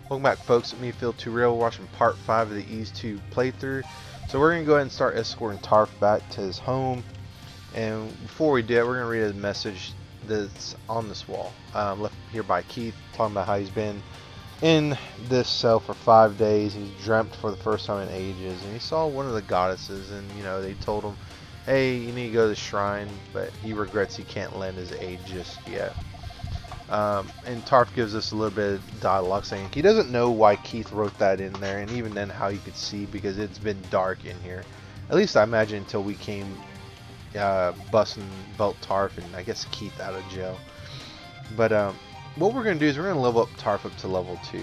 Welcome back, folks. Me, Phil 2 Real, watching part 5 of the Ease 2 playthrough. So we're going to go ahead and start escorting Tarf back to his home. And before we do that, we're going to read a message that's on this wall, left here by Keith, talking about how he's been in this cell for 5 days. He's dreamt for the first time in ages, and he saw one of the goddesses, and they told him, hey, you need to go to the shrine, but he regrets he can't lend his aid just yet. And Tarf gives us a little bit of dialogue saying he doesn't know why Keith wrote that in there, and even then how he could see, because it's been dark in here. At least I imagine until we came busting both Tarf and I guess Keith out of jail. But what we're going to do is we're going to level up Tarf up to level 2.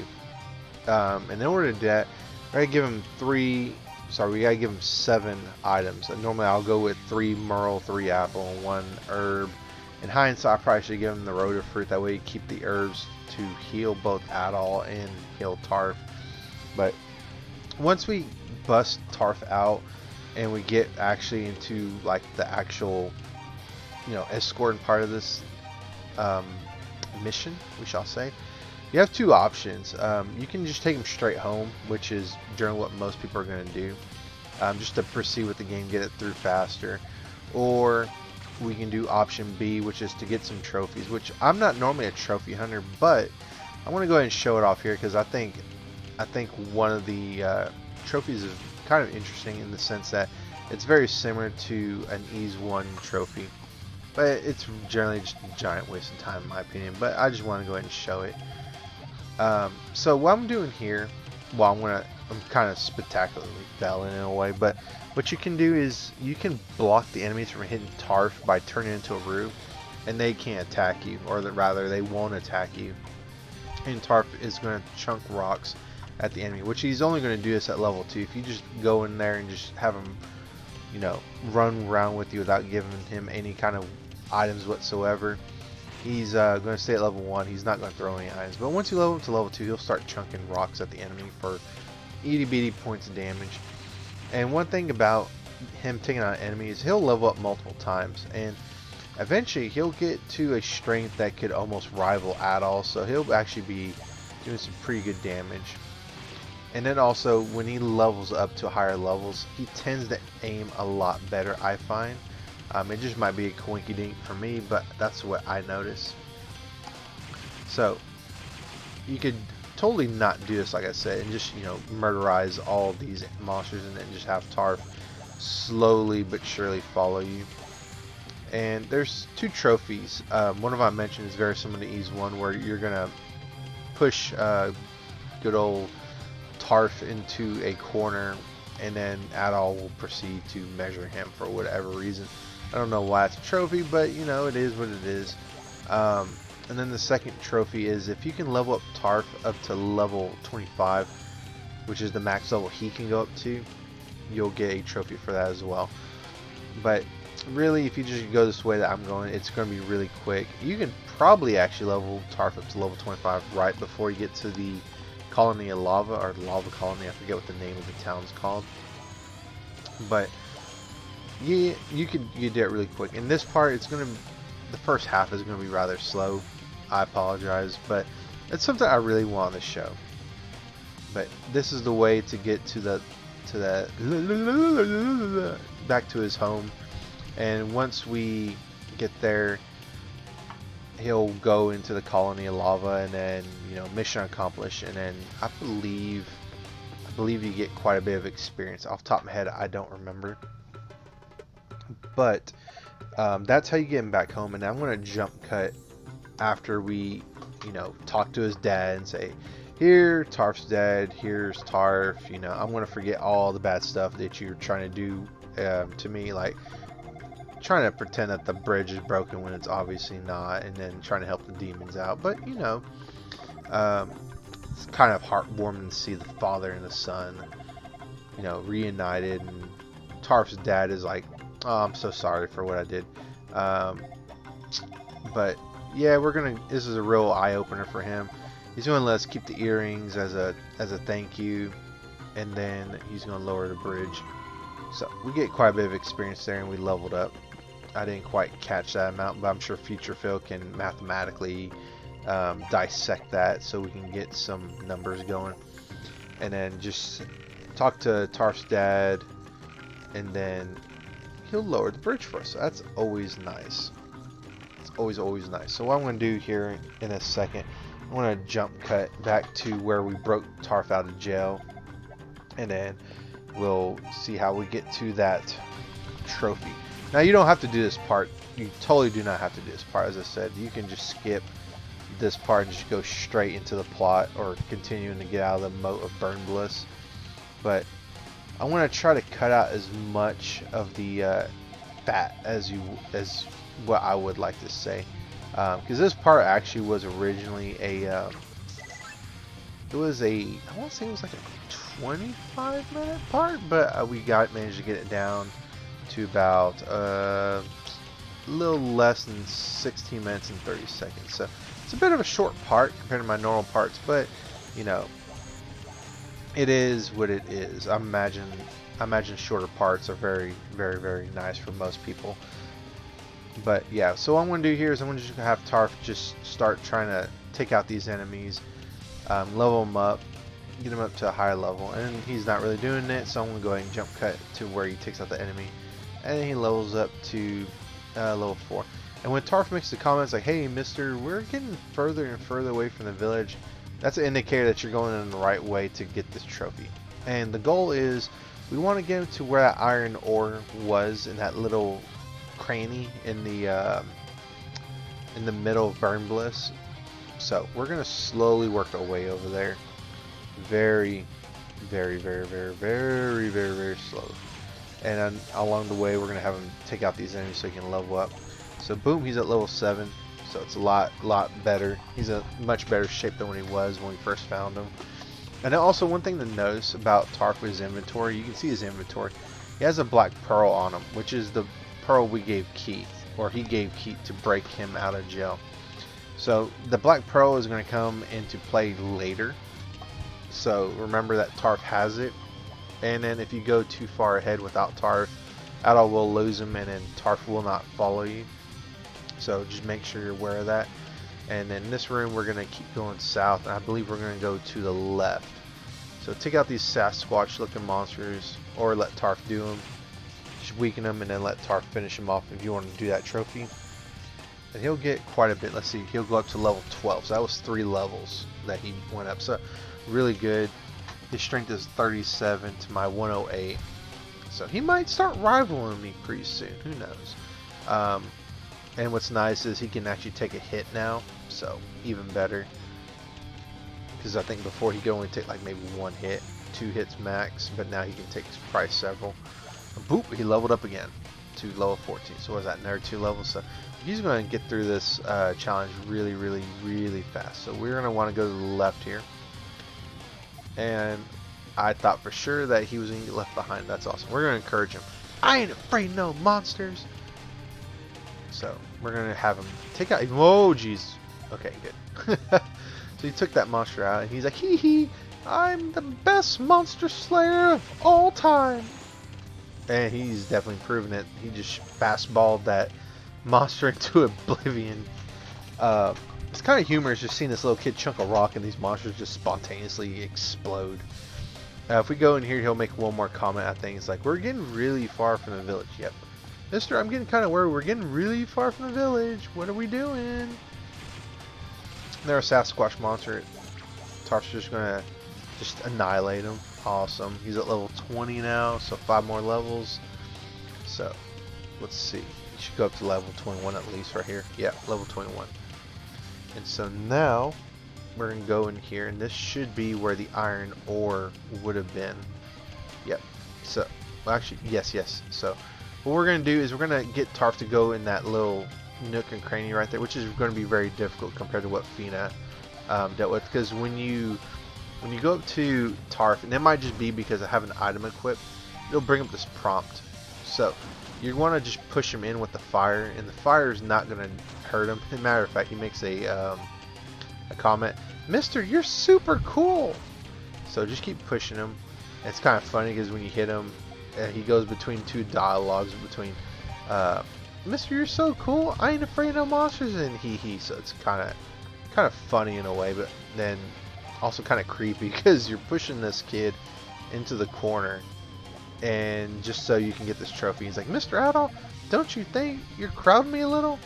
And in order to do that, we gotta give him 7 items. And normally I'll go with 3 Merle, 3 Apple, and 1 herb. In hindsight, I probably should give him the Rotor Fruit. That way you keep the herbs to heal both Adol and heal Tarf. But once we bust Tarf out and we get actually into like the actual, escorting part of this mission, we shall say, you have 2 options. You can just take him straight home, which is generally what most people are going to do, just to proceed with the game, get it through faster. Or we can do option B, which is to get some trophies, which I'm not normally a trophy hunter, but I want to go ahead and show it off here because I think one of the trophies is kind of interesting in the sense that it's very similar to an Ease 1 trophy, but it's generally just a giant waste of time in my opinion, but I just want to go ahead and show it. So what I'm doing here, well, I'm kind of spectacularly failing in a way, but what you can do is you can block the enemies from hitting Tarf by turning into a roof, and they can't attack you, or rather they won't attack you. And Tarf is going to chunk rocks at the enemy, which he's only going to do this at level 2. If you just go in there and just have him, run around with you without giving him any kind of items whatsoever, he's going to stay at level 1. He's not going to throw any items. But once you level him to level 2, he'll start chunking rocks at the enemy for itty bitty points of damage. And one thing about him taking on enemies, he'll level up multiple times, and eventually he'll get to a strength that could almost rival Adol, so he'll actually be doing some pretty good damage. And then also, when he levels up to higher levels, he tends to aim a lot better, I find. It just might be a coinkydink for me, but that's what I notice. So you could totally not do this, like I said, and just murderize all these monsters, and then just have Tarf slowly but surely follow you. And there's 2 trophies. One of them I mentioned is very similar to Ease 1, where you're gonna push good old Tarf into a corner, and then Adol will proceed to measure him for whatever reason. I don't know why it's a trophy, but it is what it is. And then the second trophy is if you can level up Tarf up to level 25, which is the max level he can go up to, you'll get a trophy for that as well. But really, if you just go this way that I'm going, it's going to be really quick. You can probably actually level Tarf up to level 25 right before you get to the Colony of Lava, or Lava Colony. I forget what the name of the town's called. But you do it really quick. In this part, the first half is going to be rather slow. I apologize, but it's something I really want to show. But this is the way to get to that back to his home. And once we get there, he'll go into the Colony of Lava, and then mission accomplished. And then I believe you get quite a bit of experience. Off the top of my head, I don't remember, but that's how you get him back home. And I'm going to jump cut after we talk to his dad and say, here, Tarf's dead, here's Tarf. I'm going to forget all the bad stuff that you're trying to do to me, like trying to pretend that the bridge is broken when it's obviously not, and then trying to help the demons out. But it's kind of heartwarming to see the father and the son reunited, and Tarf's dad is like, oh, I'm so sorry for what I did. But yeah, this is a real eye-opener for him. He's going to let us keep the earrings as a thank you, and then he's going to lower the bridge. So we get quite a bit of experience there, and we leveled up. I didn't quite catch that amount, but I'm sure Future Phil can mathematically dissect that so we can get some numbers going, and then just talk to Tarf's dad, and then he'll lower the bridge for us. So that's always nice. It's always nice. So what I'm going to do here in a second, I'm going to jump cut back to where we broke Tarf out of jail, and then we'll see how we get to that trophy. Now you don't have to do this part. You totally do not have to do this part. As I said, you can just skip this part and just go straight into the plot, or continuing to get out of the Moat of Burnedbless. But I want to try to cut out as much of the fat as what I would like to say, because this part actually was originally I want to say it was like a 25-minute part, but we managed to get it down to about a little less than 16 minutes and 30 seconds. So it's a bit of a short part compared to my normal parts, but you know, it is what it is. I imagine shorter parts are very nice for most people. But yeah, so what I'm going to do here is I'm going to just have Tarf just start trying to take out these enemies, level them up, get him up to a higher level, and he's not really doing it, so I'm going to go ahead and jump cut to where he takes out the enemy, and then he levels up to level 4. And when Tarf makes the comments like, hey mister, we're getting further and further away from the village, that's an indicator that you're going in the right way to get this trophy. And the goal is, we want to get him to where that iron ore was, in that little cranny in the middle of Burnedbless. So we're going to slowly work our way over there. Very slowly. And then along the way, we're going to have him take out these enemies so he can level up. So boom, he's at level 7. So it's a lot better. He's in much better shape than when he was when we first found him. And then also one thing to notice about Tarf's inventory, you can see his inventory. He has a black pearl on him, which is the pearl we gave Keith, or he gave Keith to break him out of jail. So the black pearl is going to come into play later. So remember that Tarf has it. And then if you go too far ahead without Tarf, Adol will lose him, and then Tarf will not follow you. So just make sure you're aware of that. And then in this room, we're going to keep going south, and I believe we're going to go to the left. So take out these Sasquatch looking monsters, or let Tarf do them. Just weaken them and then let Tarf finish them off if you want to do that trophy. And he'll get quite a bit. Let's see, he'll go up to level 12. So that was 3 levels that he went up. So really good. His strength is 37 to my 108. So he might start rivaling me pretty soon. Who knows? And what's nice is he can actually take a hit now, so even better. Because I think before he could only take like maybe 1 hit, 2 hits max, but now he can take probably several. Boop, he leveled up again to level 14. So what is that, another 2 levels? So he's going to get through this challenge really fast. So we're going to want to go to the left here. And I thought for sure that he was going to get left behind. That's awesome. We're going to encourage him. I ain't afraid of no monsters. So we're going to have him take out... Whoa, jeez. Okay, good. So he took that monster out, and he's like, hee hee, I'm the best monster slayer of all time. And he's definitely proven it. He just fastballed that monster into oblivion. It's kind of humorous just seeing this little kid chunk a rock and these monsters just spontaneously explode. If we go in here, he'll make one more comment, I think. It's like, we're getting really far from the village. Yep. Mister, I'm getting kind of worried. We're getting really far from the village. What are we doing? There's a Sasquatch monster. Tarf's just going to just annihilate him. Awesome. He's at level 20 now, so 5 more levels. So, let's see. He should go up to level 21 at least right here. Yeah, level 21. And so now, we're going to go in here, and this should be where the iron ore would have been. Yep. So, well, actually, yes. So, what we're going to do is we're going to get Tarf to go in that little nook and cranny right there, which is going to be very difficult compared to what Fina dealt with. Because when you go up to Tarf, and it might just be because I have an item equipped, it'll bring up this prompt. So you want to just push him in with the fire, and the fire is not going to hurt him. As a matter of fact, he makes a comment, Mister, you're super cool. So just keep pushing him. It's kind of funny because when you hit him, he goes between 2 dialogues between Mister, you're so cool, I ain't afraid of no monsters, and he. So it's kind kind of funny in a way, but then also kind of creepy because you're pushing this kid into the corner and just so you can get this trophy. He's like, Mr. Adol, don't you think you're crowding me a little?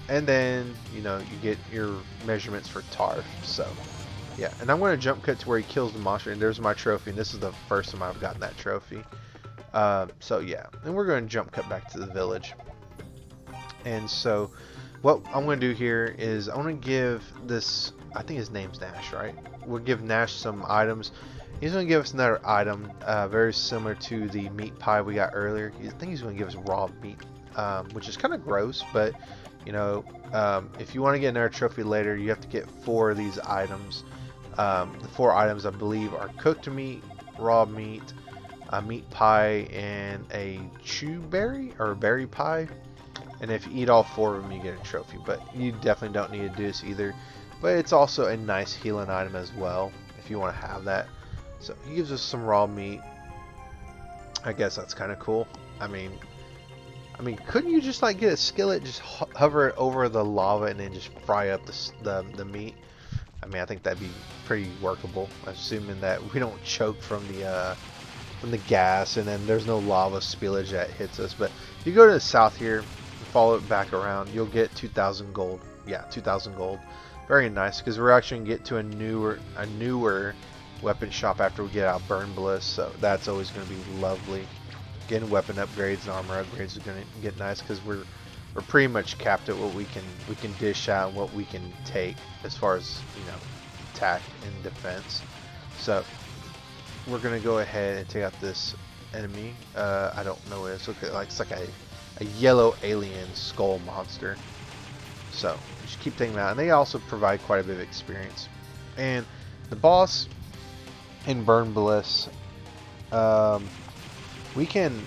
And then, you know, you get your measurements for Tarf. So, yeah. And I'm going to jump cut to where he kills the monster. And there's my trophy. And this is the first time I've gotten that trophy. So, yeah. And we're going to jump cut back to the village. And so, what I'm going to do here is I want to give this, I think his name's Nash, right? We'll give Nash some items. He's going to give us another item very similar to the meat pie we got earlier. I think he's going to give us raw meat, which is kind of gross, but you know, if you want to get another trophy later, you have to get 4 of these items. The 4 items, I believe, are cooked meat, raw meat, a meat pie, and a chew berry or berry pie. And if you eat all 4 of them, you get a trophy. But you definitely don't need to do this either. But it's also a nice healing item as well, if you want to have that. So he gives us some raw meat. I guess that's kind of cool. I mean, couldn't you just like get a skillet, just hover it over the lava, and then just fry up the meat? I mean, I think that'd be pretty workable, assuming that we don't choke from the gas, and then there's no lava spillage that hits us. But if you go to the south here, and follow it back around, you'll get 2,000 gold. Yeah, 2,000 gold. Very nice, because we're actually gonna get to a newer weapon shop after we get out Burnedbless, so that's always gonna be lovely. Getting weapon upgrades and armor upgrades is going to get nice because we're pretty much capped at what we can dish out and what we can take as far as, you know, attack and defense. So we're going to go ahead and take out this enemy. I don't know what it is. It's like a yellow alien skull monster. So just keep taking them out, and they also provide quite a bit of experience. And the boss in Burnedbless, we can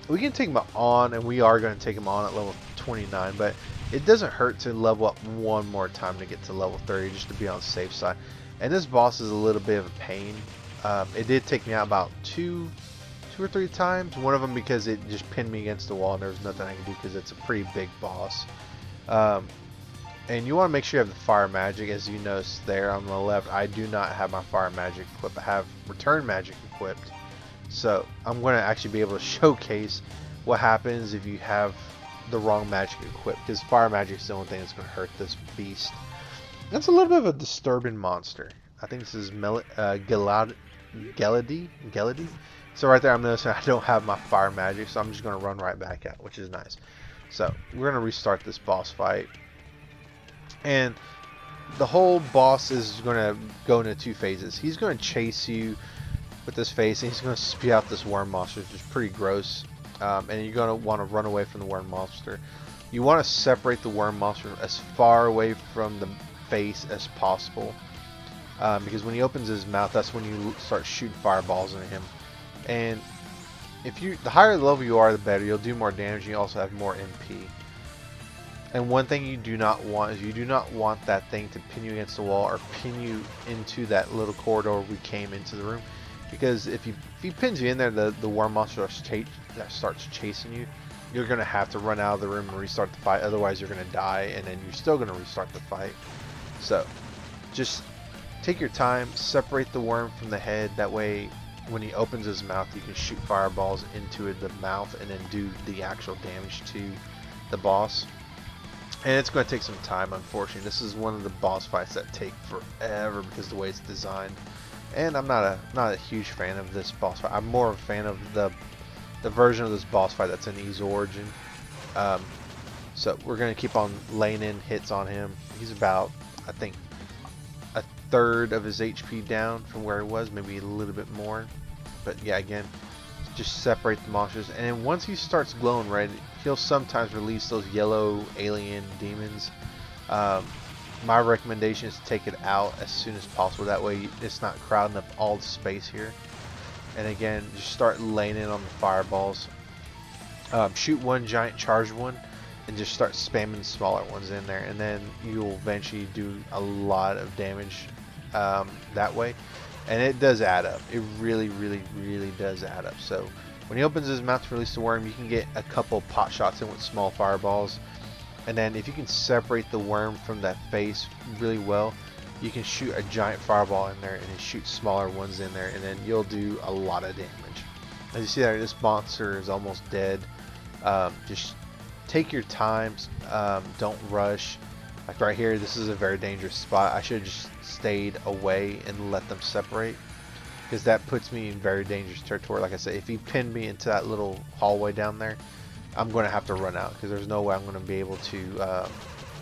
take him on, and we are going to take him on at level 29, but it doesn't hurt to level up one more time to get to level 30 just to be on the safe side. And this boss is a little bit of a pain. It did take me out about two or three times. One of them because it just pinned me against the wall and there was nothing I could do because it's a pretty big boss. And you want to make sure you have the fire magic. As you notice there on the left, I do not have my fire magic equipped. I have return magic equipped. So I'm going to actually be able to showcase what happens if you have the wrong magic equipped, because fire magic is the only thing that's going to hurt this beast. That's a little bit of a disturbing monster. I think this is Gelady. So right there I'm noticing I don't have my fire magic, so I'm just going to run right back out, which is nice. So we're going to restart this boss fight. And the whole boss is going to go into 2 phases. He's going to chase you with this face, and he's going to spew out this worm monster, which is pretty gross. And you're going to want to run away from the worm monster. You want to separate the worm monster as far away from the face as possible, because when he opens his mouth, that's when you start shooting fireballs into him. And the higher level you are, the better. You'll do more damage, and you also have more MP. And one thing you do not want is you do not want that thing to pin you against the wall or pin you into that little corridor we came into the room. Because if he pins you in there, the worm monster starts chasing you. You're going to have to run out of the room and restart the fight. Otherwise, you're going to die, and then you're still going to restart the fight. So, just take your time, separate the worm from the head. That way, when he opens his mouth, you can shoot fireballs into the mouth and then do the actual damage to the boss. And it's going to take some time, unfortunately. This is one of the boss fights that take forever because of the way it's designed. And I'm not a huge fan of this boss fight. I'm more of a fan of the version of this boss fight that's in Ease Origin. So we're going to keep on laying in hits on him. He's about, I think, a third of his HP down from where he was, maybe a little bit more. But yeah, again, just separate the monsters. And then once he starts glowing red, he'll sometimes release those yellow alien demons. My recommendation is to take it out as soon as possible. That way it's not crowding up all the space here. And again, just start laying in on the fireballs. Shoot one giant charged one and just start spamming smaller ones in there. And then you'll eventually do a lot of damage that way. And it does add up. It really, really, really does add up. So when he opens his mouth to release the worm, you can get a couple pot shots in with small fireballs. And then if you can separate the worm from that face really well, you can shoot a giant fireball in there and then shoot smaller ones in there, and then you'll do a lot of damage. As you see there, this monster is almost dead. Just take your time, don't rush. Like right here, this is a very dangerous spot. I should have just stayed away and let them separate, because that puts me in very dangerous territory. Like I said, if he pinned me into that little hallway down there, I'm going to have to run out, because there's no way I'm going to be able to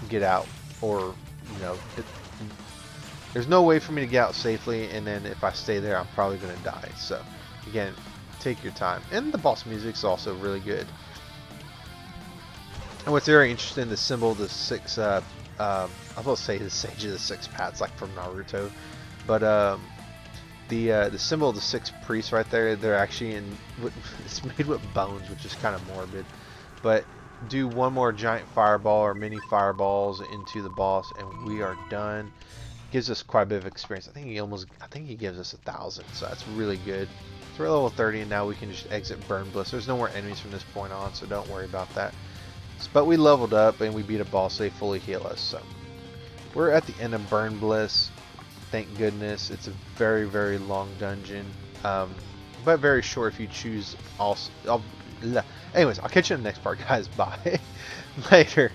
get out, or there's no way for me to get out safely, and then if I stay there, I'm probably going to die. So again, take your time. And the boss music is also really good. And what's very interesting, the symbol of the six, I was about to say the Sage of the Six Paths, like from Naruto, but the symbol of the six priests right there, they're actually it's made with bones, which is kind of morbid. But do one more giant fireball or mini fireballs into the boss, and we are done. Gives us quite a bit of experience. I think he gives us 1,000, so that's really good. So we're level 30, and now we can just exit Burnedbless. There's no more enemies from this point on, so don't worry about that. But we leveled up and we beat a boss, so they fully heal us. So we're at the end of Burnedbless. Thank goodness. It's a very, very long dungeon, but very short if you choose. Anyways, I'll catch you in the next part, guys. Bye. Later.